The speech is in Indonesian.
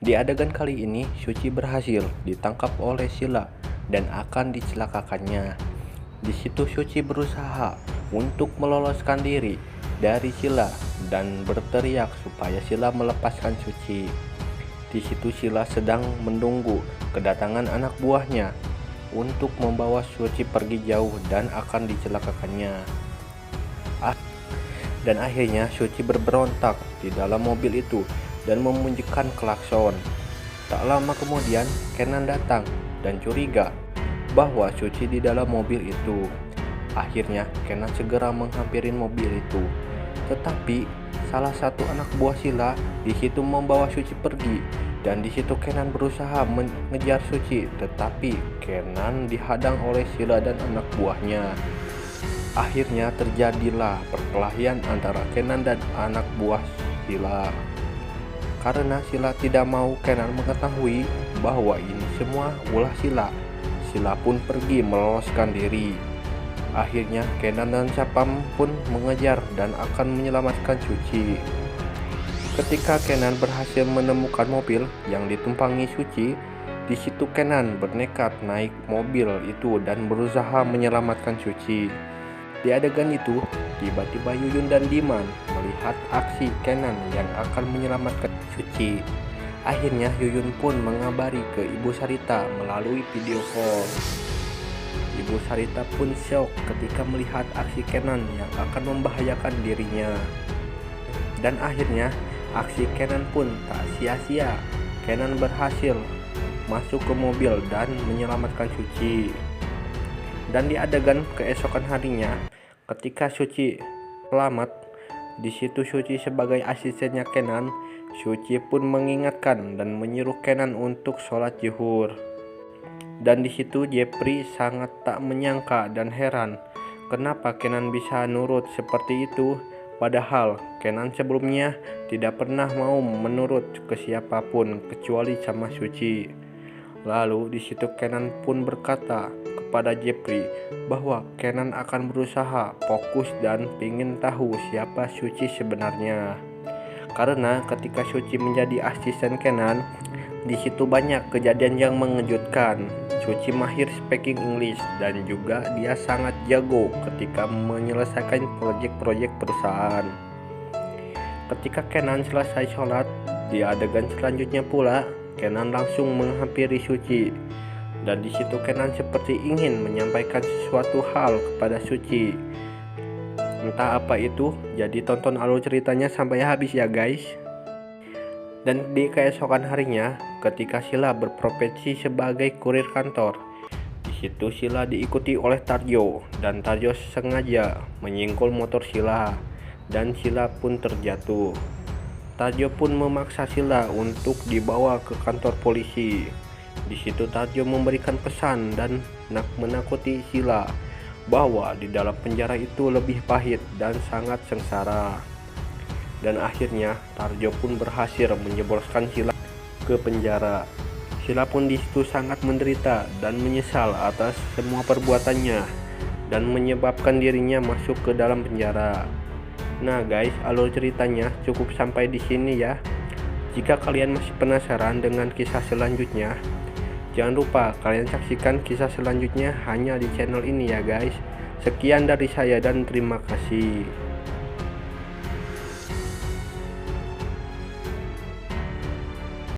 Di adegan kali ini, Suci berhasil ditangkap oleh Sila dan akan dicelakakannya. Di situ Suci berusaha untuk meloloskan diri dari Sila dan berteriak supaya Sila melepaskan Suci. Di situ Sila sedang menunggu kedatangan anak buahnya untuk membawa Suci pergi jauh dan akan dicelakakannya. Dan akhirnya Suci berberontak di dalam mobil itu dan membunyikan klakson. Tak lama kemudian Kenan datang dan curiga bahwa Suci di dalam mobil itu. Akhirnya Kenan segera menghampiri mobil itu. Tetapi salah satu anak buah Sila di situ membawa Suci pergi, dan di situ Kenan berusaha mengejar Suci, tetapi Kenan dihadang oleh Sila dan anak buahnya. Akhirnya terjadilah perkelahian antara Kenan dan anak buah Sila. Karena Sila tidak mau Kenan mengetahui bahwa ini semua ulah Sila, Sila pun pergi meloloskan diri. Akhirnya Kenan dan Sapam pun mengejar dan akan menyelamatkan Suci. Ketika Kenan berhasil menemukan mobil yang ditumpangi Suci, di situ Kenan bernekat naik mobil itu dan berusaha menyelamatkan Suci. Di adegan itu, tiba-tiba Yuyun dan Diman melihat aksi Kenan yang akan menyelamatkan Suci. Akhirnya Yuyun pun mengabari ke Ibu Sarita melalui video call. Ibu Sarita pun syok ketika melihat aksi Kenan yang akan membahayakan dirinya. Dan akhirnya aksi Kenan pun tak sia-sia. Kenan berhasil masuk ke mobil dan menyelamatkan Suci. Dan di adegan keesokan harinya, ketika Suci selamat, di situ Suci sebagai asistennya Kenan, Suci pun mengingatkan dan menyuruh Kenan untuk sholat zuhur. Dan di situ Jepri sangat tak menyangka dan heran kenapa Kenan bisa nurut seperti itu, padahal Kenan sebelumnya tidak pernah mau menurut ke siapapun kecuali sama Suci. Lalu di situ Kenan pun berkata kepada Jepri bahwa Kenan akan berusaha fokus dan ingin tahu siapa Suci sebenarnya. Karena ketika Suci menjadi asisten Kenan, di situ banyak kejadian yang mengejutkan. Suci mahir speaking English dan juga dia sangat jago ketika menyelesaikan proyek-proyek perusahaan. Ketika Kenan selesai sholat, di adegan selanjutnya pula Kenan langsung menghampiri Suci. Dan di situ Kenan seperti ingin menyampaikan sesuatu hal kepada Suci. Entah apa itu, jadi tonton alur ceritanya sampai habis ya guys. Dan di keesokan harinya, ketika Sila berprofesi sebagai kurir kantor, di situ Sila diikuti oleh Tarjo, dan Tarjo sengaja menyingkul motor Sila, dan Sila pun terjatuh. Tarjo pun memaksa Sila untuk dibawa ke kantor polisi. Di situ Tarjo memberikan pesan dan menakuti Sila bahwa di dalam penjara itu lebih pahit dan sangat sengsara. Dan akhirnya Tarjo pun berhasil menjebloskan Sila ke penjara. Sila pun di situ sangat menderita dan menyesal atas semua perbuatannya dan menyebabkan dirinya masuk ke dalam penjara. Nah guys, alur ceritanya cukup sampai di sini ya. Jika kalian masih penasaran dengan kisah selanjutnya, jangan lupa kalian saksikan kisah selanjutnya hanya di channel ini ya guys. Sekian dari saya dan terima kasih.